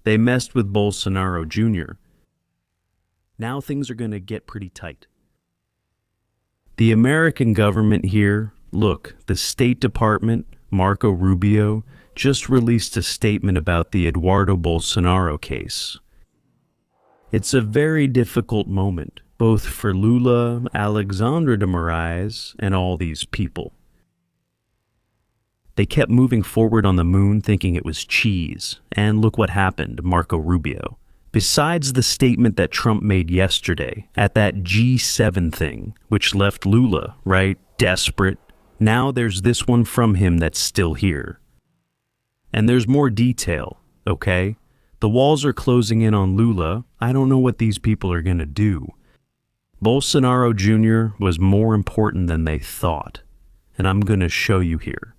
They messed with Bolsonaro Jr. Now things are going to get pretty tight. The American government here, look, the State Department, Marco Rubio, just released a statement about the Eduardo Bolsonaro case. It's a very difficult moment, both for Lula, Alexandre de Moraes, and all these people. They kept moving forward on the moon thinking it was cheese, and look what happened, Marco Rubio. Besides the statement that Trump made yesterday at that G7 thing, which left Lula, right, desperate, now there's this one from him that's still here. And there's more detail, okay? The walls are closing in on Lula. I don't know what these people are going to do. Bolsonaro Jr. was more important than they thought, and I'm going to show you here.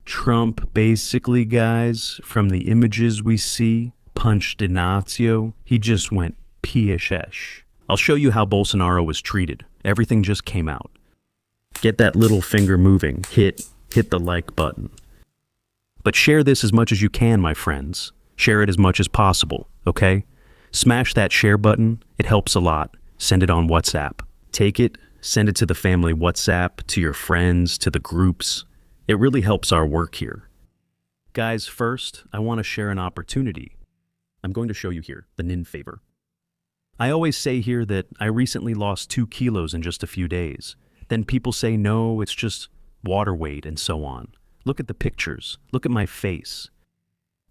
Trump basically, guys, from the images we see, punched Ignacio. He just went PSH. I'll show you how Bolsonaro was treated. Everything just came out. Get that little finger moving. Hit the like button. But share this as much as you can, my friends. Share it as much as possible, okay? Smash that share button. It helps a lot. Send it on WhatsApp. Take it, send it to the family WhatsApp, to your friends, to the groups. It really helps our work here. Guys, first, I want to share an opportunity. I'm going to show you here, the Nin favor. I always say here that I recently lost 2 kilos in just a few days. Then people say, no, it's just water weight and so on. Look at the pictures. Look at my face.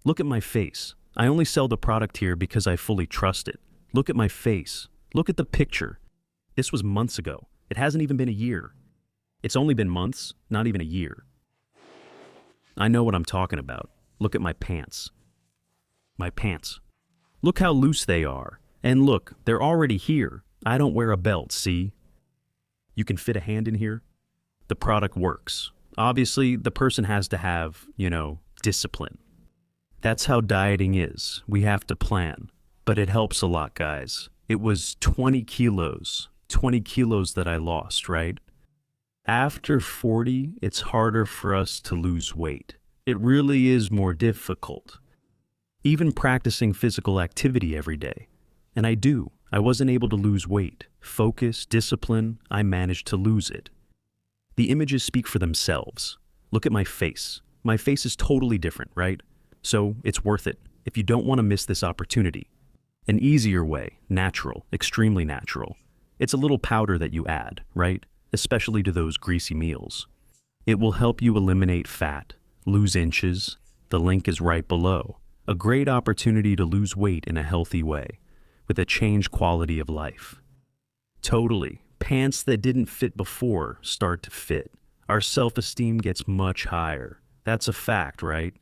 Look at my face. I only sell the product here because I fully trust it. Look at my face. Look at the picture. This was months ago. It hasn't even been a year. It's only been months, not even a year. I know what I'm talking about. Look at my pants. My pants. Look how loose they are. And look, they're already here. I don't wear a belt, see? You can fit a hand in here. The product works. Obviously, the person has to have, discipline. That's how dieting is. We have to plan. But it helps a lot, guys. It was 20 kilos. 20 kilos that I lost, right? After 40, it's harder for us to lose weight. It really is more difficult. Even practicing physical activity every day. And I do. I wasn't able to lose weight. Focus, discipline, I managed to lose it. The images speak for themselves. Look at my face. My face is totally different, right? So it's worth it if you don't want to miss this opportunity. An easier way, natural, extremely natural. It's a little powder that you add, right? Especially to those greasy meals. It will help you eliminate fat, lose inches. The link is right below. A great opportunity to lose weight in a healthy way, with a changed quality of life. Totally. Pants that didn't fit before start to fit. Our self-esteem gets much higher. That's a fact, right?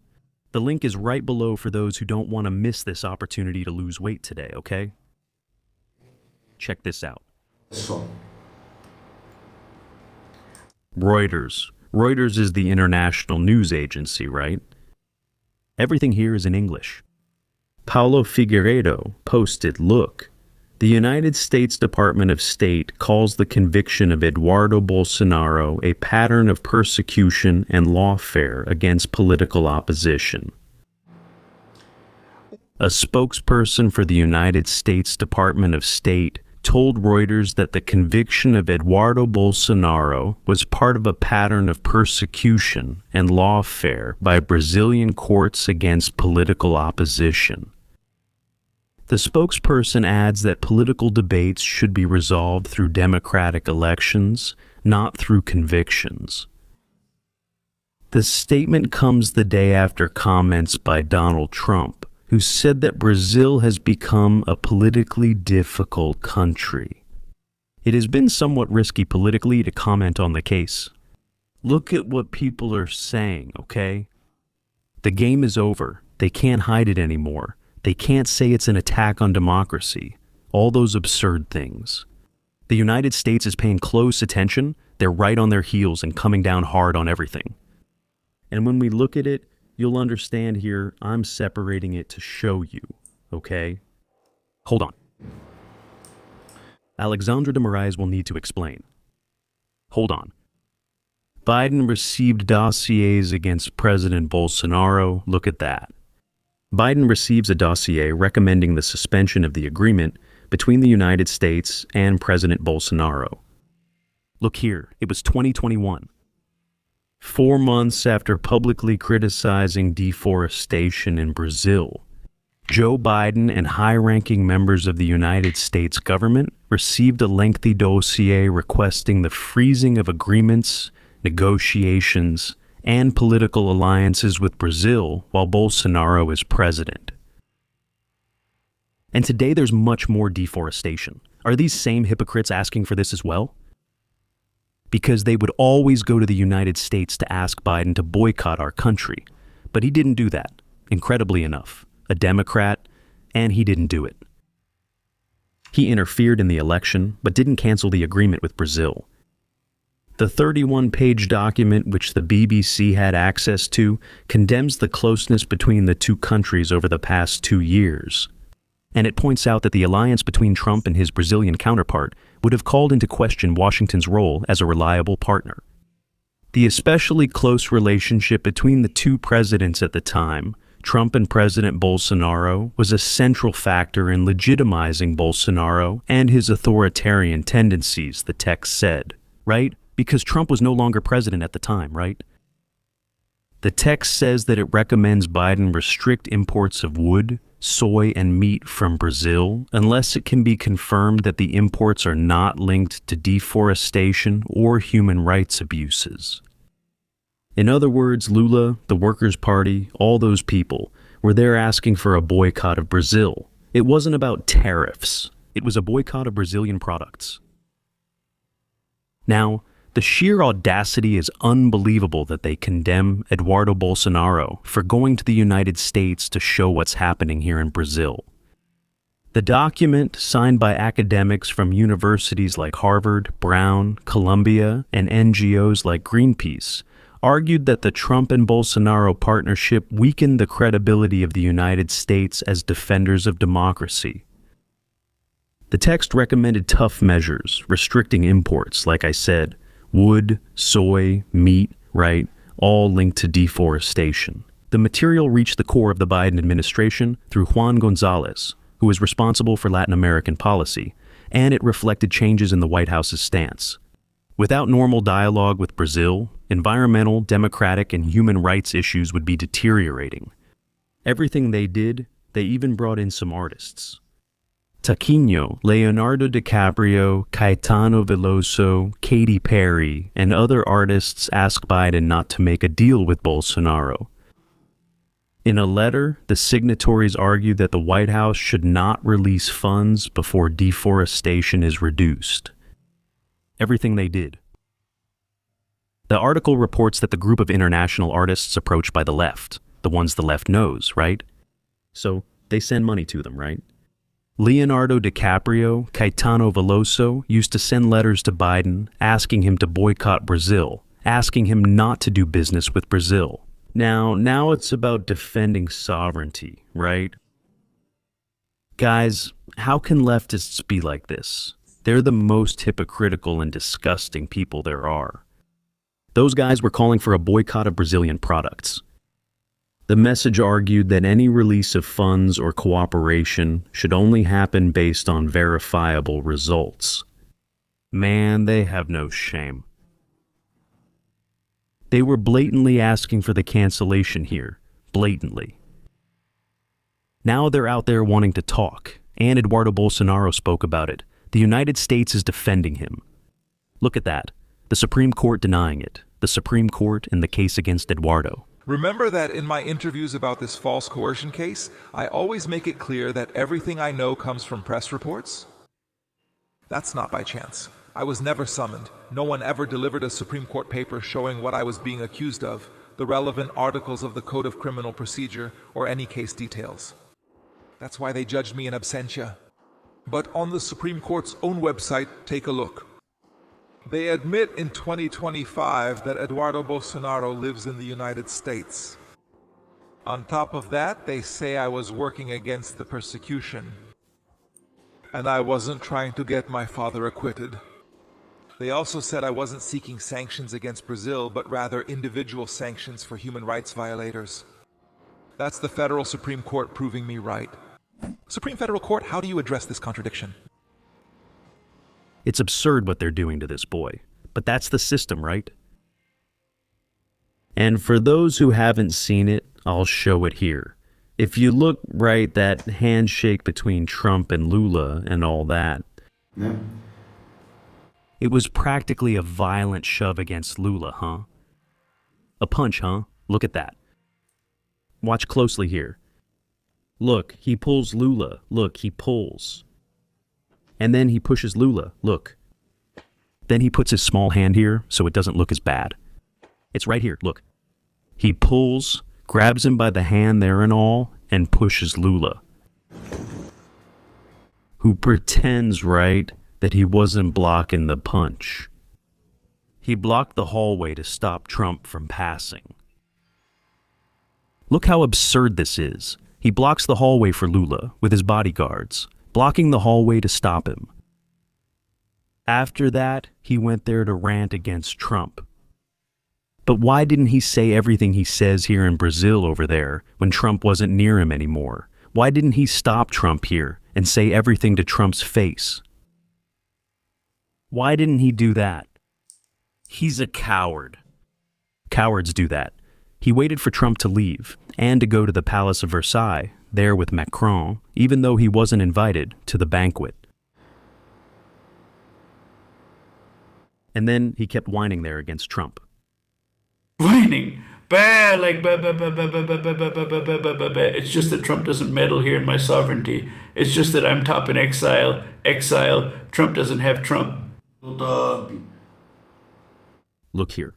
The link is right below for those who don't want to miss this opportunity to lose weight today, okay? Check this out. Reuters. Reuters is the international news agency, right? Everything here is in English. Paulo Figueiredo posted, look, the United States Department of State calls the conviction of Eduardo Bolsonaro a pattern of persecution and lawfare against political opposition. A spokesperson for the United States Department of State told Reuters that the conviction of Eduardo Bolsonaro was part of a pattern of persecution and lawfare by Brazilian courts against political opposition. The spokesperson adds that political debates should be resolved through democratic elections, not through convictions. The statement comes the day after comments by Donald Trump, who said that Brazil has become a politically difficult country. It has been somewhat risky politically to comment on the case. Look at what people are saying, okay? The game is over. They can't hide it anymore. They can't say it's an attack on democracy. All those absurd things. The United States is paying close attention. They're right on their heels and coming down hard on everything. And when we look at it, you'll understand here, I'm separating it to show you, okay? Hold on. Alexandre de Moraes will need to explain. Hold on. Biden received dossiers against President Bolsonaro. Look at that. Biden receives a dossier recommending the suspension of the agreement between the United States and President Bolsonaro. Look here, it was 2021. 4 months after publicly criticizing deforestation in Brazil, Joe Biden and high-ranking members of the United States government received a lengthy dossier requesting the freezing of agreements, negotiations, and political alliances with Brazil while Bolsonaro is president. And today there's much more deforestation. Are these same hypocrites asking for this as well? Because they would always go to the United States to ask Biden to boycott our country. But he didn't do that, incredibly enough. A Democrat, and he didn't do it. He interfered in the election, but didn't cancel the agreement with Brazil. The 31-page document, which the BBC had access to, condemns the closeness between the two countries over the past 2 years. And it points out that the alliance between Trump and his Brazilian counterpart would have called into question Washington's role as a reliable partner. The especially close relationship between the two presidents at the time, Trump and President Bolsonaro, was a central factor in legitimizing Bolsonaro and his authoritarian tendencies, the text said, right? Because Trump was no longer president at the time, right? The text says that it recommends Biden restrict imports of wood, soy, and meat from Brazil unless it can be confirmed that the imports are not linked to deforestation or human rights abuses. In other words, Lula, the Workers' Party, all those people were there asking for a boycott of Brazil. It wasn't about tariffs. It was a boycott of Brazilian products. Now, the sheer audacity is unbelievable that they condemn Eduardo Bolsonaro for going to the United States to show what's happening here in Brazil. The document, signed by academics from universities like Harvard, Brown, Columbia, and NGOs like Greenpeace, argued that the Trump and Bolsonaro partnership weakened the credibility of the United States as defenders of democracy. The text recommended tough measures, restricting imports, like I said, wood, soy, meat, right, all linked to deforestation. The material reached the core of the Biden administration through Juan Gonzalez, who was responsible for Latin American policy, and it reflected changes in the White House's stance. Without normal dialogue with Brazil, environmental, democratic, and human rights issues would be deteriorating. Everything they did, they even brought in some artists. Taquinho, Leonardo DiCaprio, Caetano Veloso, Katy Perry, and other artists asked Biden not to make a deal with Bolsonaro. In a letter, the signatories argued that the White House should not release funds before deforestation is reduced. Everything they did. The article reports that the group of international artists approached by the left, the ones the left knows, right? So they send money to them, right? Leonardo DiCaprio, Caetano Veloso used to send letters to Biden asking him to boycott Brazil, asking him not to do business with Brazil. Now it's about defending sovereignty, right? Guys, how can leftists be like this? They're the most hypocritical and disgusting people there are. Those guys were calling for a boycott of Brazilian products. The message argued that any release of funds or cooperation should only happen based on verifiable results. Man, they have no shame. They were blatantly asking for the cancellation here, blatantly. Now they're out there wanting to talk, and Eduardo Bolsonaro spoke about it. The United States is defending him. Look at that. The Supreme Court denying it. The Supreme Court in the case against Eduardo. Remember that in my interviews about this false coercion case, I always make it clear that everything I know comes from press reports? That's not by chance. I was never summoned. No one ever delivered a Supreme Court paper showing what I was being accused of, the relevant articles of the Code of Criminal Procedure, or any case details. That's why they judged me in absentia. But on the Supreme Court's own website, take a look. They admit in 2025 that Eduardo Bolsonaro lives in the United States. On top of that, they say I was working against the persecution. And I wasn't trying to get my father acquitted. They also said I wasn't seeking sanctions against Brazil, but rather individual sanctions for human rights violators. That's the federal Supreme Court proving me right. Supreme Federal Court, how do you address this contradiction? It's absurd what they're doing to this boy, but that's the system, right? And for those who haven't seen it, I'll show it here. If you look right, that handshake between Trump and Lula and all that, Yeah. it was practically a violent shove against Lula, huh? A punch, huh? Look at that. Watch closely here. Look, he pulls Lula. Look, he pulls. And then he pushes Lula. Look. Then he puts his small hand here so it doesn't look as bad. It's right here, look. He pulls, grabs him by the hand there and all, and pushes Lula. Who pretends, right, that he wasn't blocking the punch. He blocked the hallway to stop Trump from passing. Look how absurd this is. He blocks the hallway for Lula with his bodyguards, blocking the hallway to stop him. After that, he went there to rant against Trump. But why didn't he say everything he says here in Brazil over there when Trump wasn't near him anymore? Why didn't he stop Trump here and say everything to Trump's face? Why didn't he do that? He's a coward. Cowards do that. He waited for Trump to leave and to go to the Palace of Versailles, there with Macron, even though he wasn't invited to the banquet. And then he kept whining there against Trump. Whining. Bah, like, bah, bah, bah, bah, bah, bah, bah, bah, bah, bah, bah, bah, bah, bah. It's just that Trump doesn't meddle here in my sovereignty. It's just that I'm top in exile. Exile. Trump doesn't have Trump. Look here.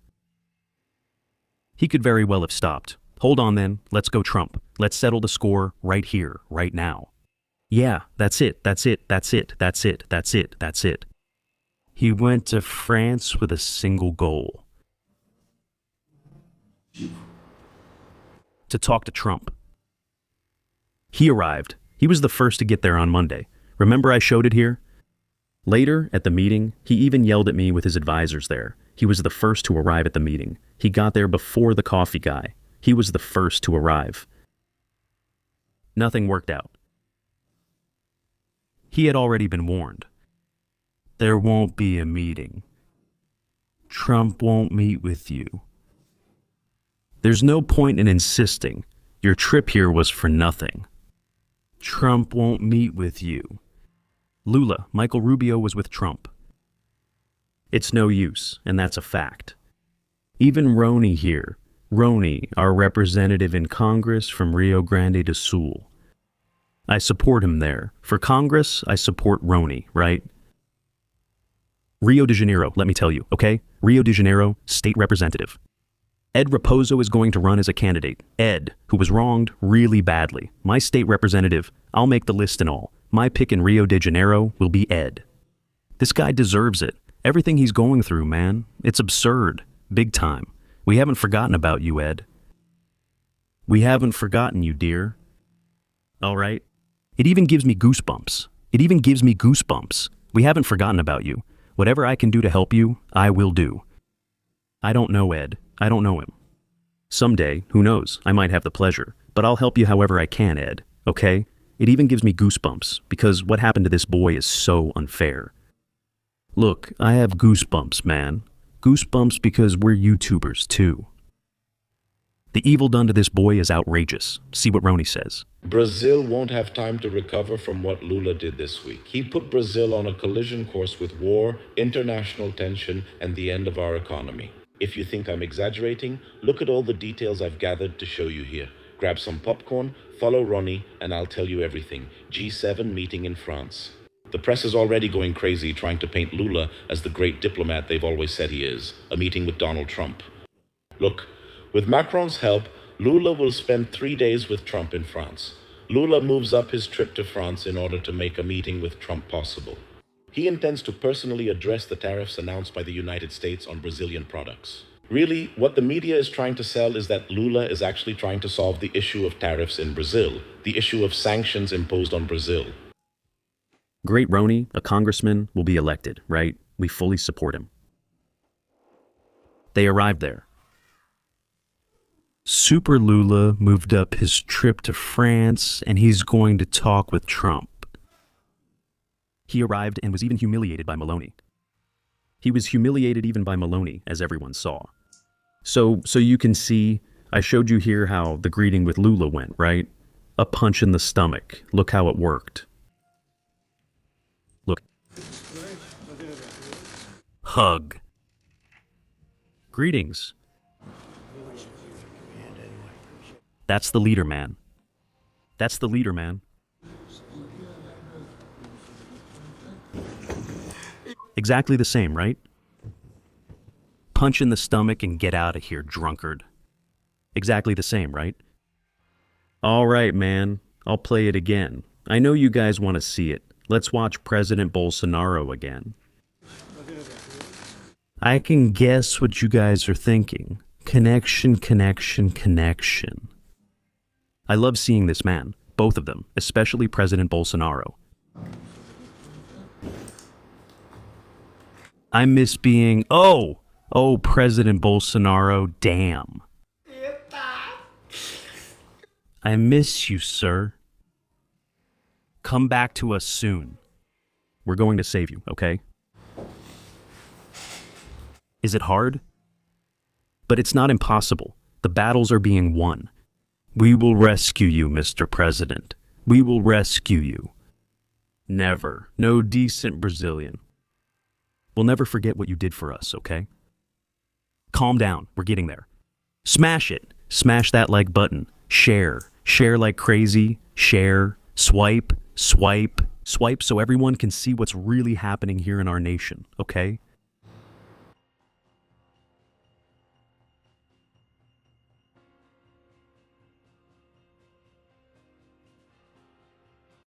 He could very well have stopped. Hold on then, let's go Trump. Let's settle the score right here, right now. Yeah, that's it, that's it, that's it, that's it, that's it, that's it. He went to France with a single goal. To talk to Trump. He arrived. He was the first to get there on Monday. Remember I showed it here? Later, at the meeting, he even yelled at me with his advisors there. He was the first to arrive at the meeting. He got there before the coffee guy. He was the first to arrive. Nothing worked out. He had already been warned. There won't be a meeting. Trump won't meet with you. There's no point in insisting. Your trip here was for nothing. Trump won't meet with you. Lula, Michael Rubio was with Trump. It's no use, and that's a fact. Even Rony here, Rony, our representative in Congress from Rio Grande do Sul. I support him there. For Congress, I support Rony, right? Rio de Janeiro, let me tell you, okay? Rio de Janeiro, state representative. Ed Raposo is going to run as a candidate. Ed, who was wronged really badly. My state representative, I'll make the list and all. My pick in Rio de Janeiro will be Ed. This guy deserves it. Everything he's going through, man. It's absurd. Big time. We haven't forgotten about you, Ed. We haven't forgotten you, dear. All right? It even gives me goosebumps. It even gives me goosebumps. We haven't forgotten about you. Whatever I can do to help you, I will do. I don't know Ed. I don't know him. Someday, who knows, I might have the pleasure, but I'll help you however I can, Ed, okay? It even gives me goosebumps, because what happened to this boy is so unfair. Look, I have goosebumps, man. Goosebumps because we're YouTubers, too. The evil done to this boy is outrageous. See what Rony says. Brazil won't have time to recover from what Lula did this week. He put Brazil on a collision course with war, international tension, and the end of our economy. If you think I'm exaggerating, look at all the details I've gathered to show you here. Grab some popcorn, follow Rony, and I'll tell you everything. G7 meeting in France. The press is already going crazy trying to paint Lula as the great diplomat they've always said he is. A meeting with Donald Trump. Look, with Macron's help, Lula will spend 3 days with Trump in France. Lula moves up his trip to France in order to make a meeting with Trump possible. He intends to personally address the tariffs announced by the United States on Brazilian products. Really, what the media is trying to sell is that Lula is actually trying to solve the issue of tariffs in Brazil, the issue of sanctions imposed on Brazil. Great Rony, a congressman, will be elected, right? We fully support him. They arrived there. Super Lula moved up his trip to France, and he's going to talk with Trump. He arrived and was even humiliated by Maloney. He was humiliated even by Maloney, as everyone saw. So you can see, I showed you here how the greeting with Lula went, right? A punch in the stomach. Look how it worked. Look. Hug. Greetings. That's the leader, man. That's the leader, man. Exactly the same, right? Punch in the stomach and get out of here, drunkard. Exactly the same, right? All right, man. I'll play it again. I know you guys want to see it. Let's watch President Bolsonaro again. I can guess what you guys are thinking. Connection, connection, connection. I love seeing this man, both of them, especially President Bolsonaro. I miss being, oh, President Bolsonaro, damn. I miss you, sir. Come back to us soon. We're going to save you, okay? Is it hard? But it's not impossible. The battles are being won. We will rescue you, Mr. President. We will rescue you. Never. No decent Brazilian. We'll never forget what you did for us, okay? Calm down. We're getting there. Smash it. Smash that like button. Share. Share like crazy. Share. Swipe. Swipe. Swipe so everyone can see what's really happening here in our nation, okay?